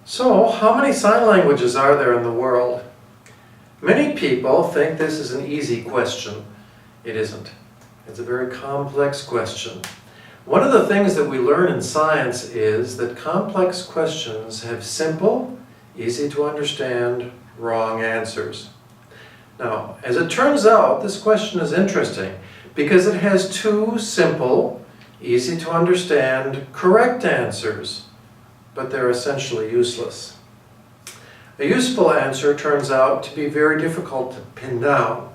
So, how many sign languages are there in the world? Many people think this is an easy question. It isn't. It's a very complex question. One of the things that we learn in science is that complex questions have simple, easy to understand, wrong answers. Now, as it turns out, this question is interesting because it has two simple, easy to understand, correct answers, but they're essentially useless. A useful answer turns out to be very difficult to pin down,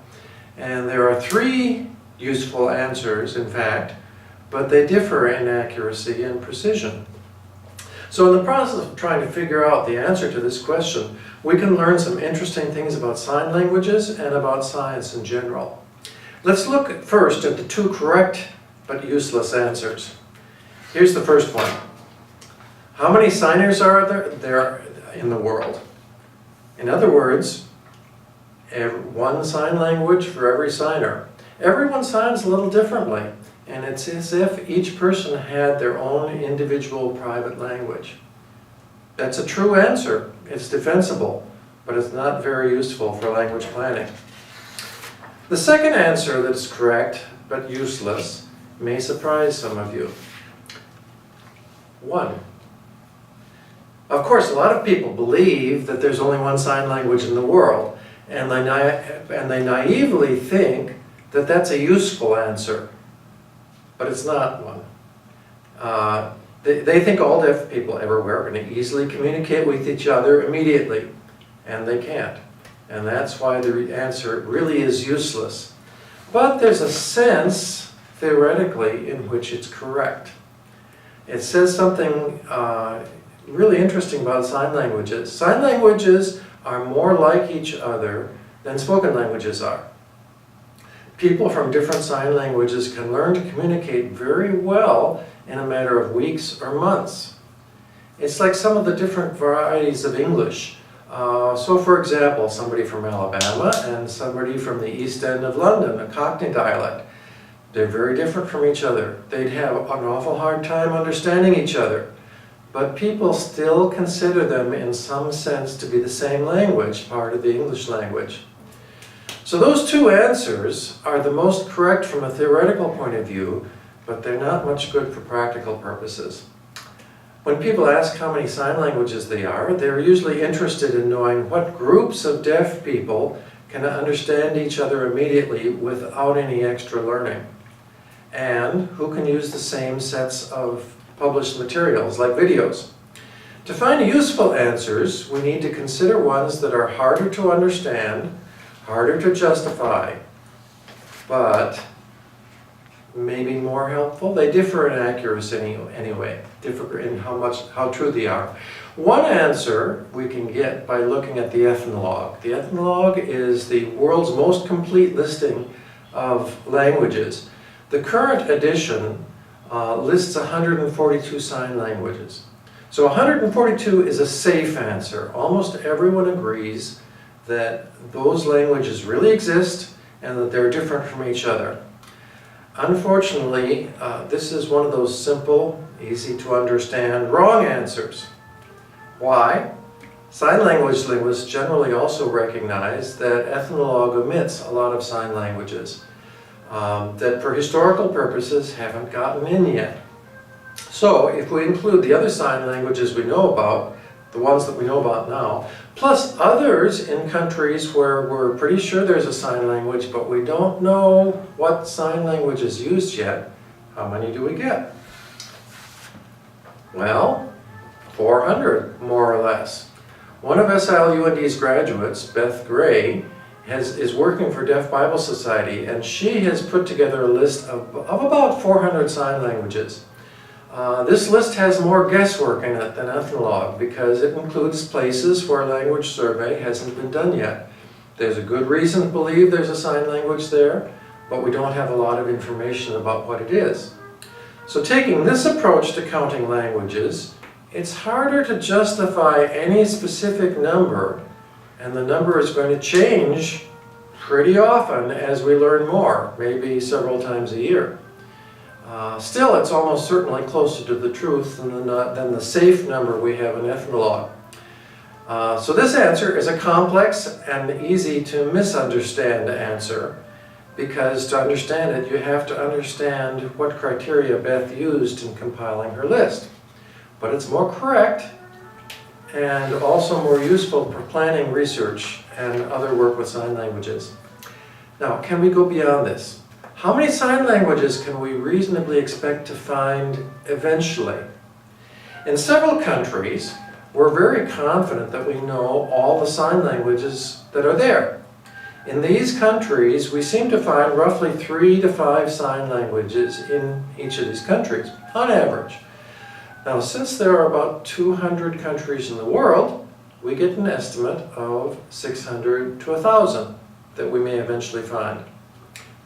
and there are three useful answers, in fact, but they differ in accuracy and precision. So in the process of trying to figure out the answer to this question, we can learn some interesting things about sign languages and about science in general. Let's look first at the two correct but useless answers. Here's the first one. How many signers are there in the world? In other words, one sign language for every signer. Everyone signs a little differently, and it's as if each person had their own individual private language. That's a true answer. It's defensible, but it's not very useful for language planning. The second answer that's correct but useless may surprise some of you. One. Of course, a lot of people believe that there's only one sign language in the world, and they naively think that that's a useful answer, but it's not one. They think all deaf people everywhere are going to easily communicate with each other immediately, and they can't. And that's why the answer really is useless. But there's a sense, theoretically, in which it's correct. It says something really interesting about sign languages. Sign languages are more like each other than spoken languages are. People from different sign languages can learn to communicate very well in a matter of weeks or months. It's like some of the different varieties of English. So for example, somebody from Alabama and somebody from the East End of London, a Cockney dialect. They're very different from each other. They'd have an awful hard time understanding each other. But people still consider them in some sense to be the same language, part of the English language. So those two answers are the most correct from a theoretical point of view, but they're not much good for practical purposes. When people ask how many sign languages they're usually interested in knowing what groups of deaf people can understand each other immediately without any extra learning, and who can use the same sets of published materials, like videos. To find useful answers, we need to consider ones that are harder to understand, harder to justify, but maybe more helpful. They differ in accuracy anyway, differ in how true they are. One answer we can get by looking at the Ethnologue. The Ethnologue is the world's most complete listing of languages. The current edition lists 142 sign languages. So 142 is a safe answer. Almost everyone agrees that those languages really exist and that they're different from each other. Unfortunately, this is one of those simple, easy to understand, wrong answers. Why? Sign language linguists generally also recognize that Ethnologue omits a lot of sign languages that for historical purposes haven't gotten in yet. So if we include the other sign languages we know about, the ones that we know about now, plus others in countries where we're pretty sure there's a sign language, but we don't know what sign language is used yet, how many do we get? Well, 400, more or less. One of SIL-UND's graduates, Beth Gray, is working for Deaf Bible Society, and she has put together a list of about 400 sign languages. This list has more guesswork in it than Ethnologue because it includes places where a language survey hasn't been done yet. There's a good reason to believe there's a sign language there, but we don't have a lot of information about what it is. So taking this approach to counting languages, it's harder to justify any specific number, and the number is going to change pretty often as we learn more, maybe several times a year. Still, it's almost certainly closer to the truth than the safe number we have in Ethnologue. So this answer is a complex and easy to misunderstand answer, because to understand it, you have to understand what criteria Beth used in compiling her list. But it's more correct and also more useful for planning research and other work with sign languages. Now, can we go beyond this? How many sign languages can we reasonably expect to find eventually? In several countries, we're very confident that we know all the sign languages that are there. In these countries, we seem to find roughly 3 to 5 sign languages in each of these countries, on average. Now, since there are about 200 countries in the world, we get an estimate of 600 to 1,000 that we may eventually find.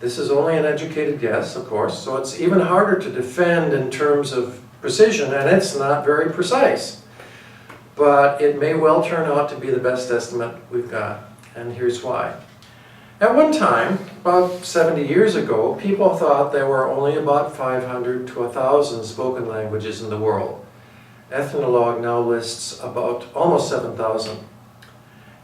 This is only an educated guess, of course, so it's even harder to defend in terms of precision, and it's not very precise. But it may well turn out to be the best estimate we've got, and here's why. At one time, about 70 years ago, people thought there were only about 500 to 1,000 spoken languages in the world. Ethnologue now lists about almost 7,000.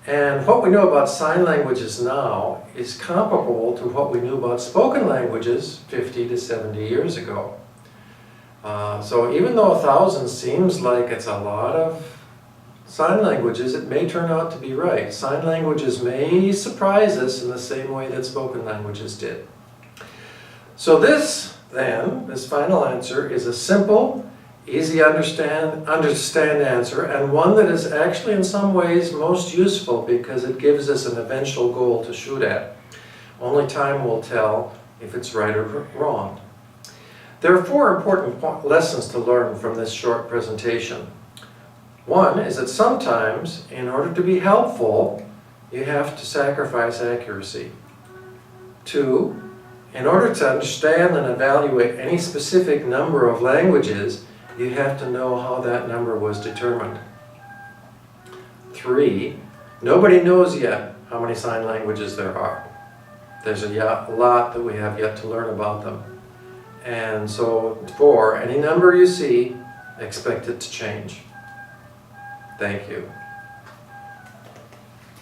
And what we know about sign languages now is comparable to what we knew about spoken languages 50 to 70 years ago. So even though 1,000 seems like it's a lot of sign languages, it may turn out to be right. Sign languages may surprise us in the same way that spoken languages did. So this, then, this final answer is a simple, easy to understand answer, and one that is actually in some ways most useful because it gives us an eventual goal to shoot at. Only time will tell if it's right or wrong. There are 4 important lessons to learn from this short presentation. One is that sometimes, in order to be helpful, you have to sacrifice accuracy. 2, in order to understand and evaluate any specific number of languages, you have to know how that number was determined. 3, nobody knows yet how many sign languages there are. There's a lot that we have yet to learn about them. And so, 4, any number you see, expect it to change. Thank you.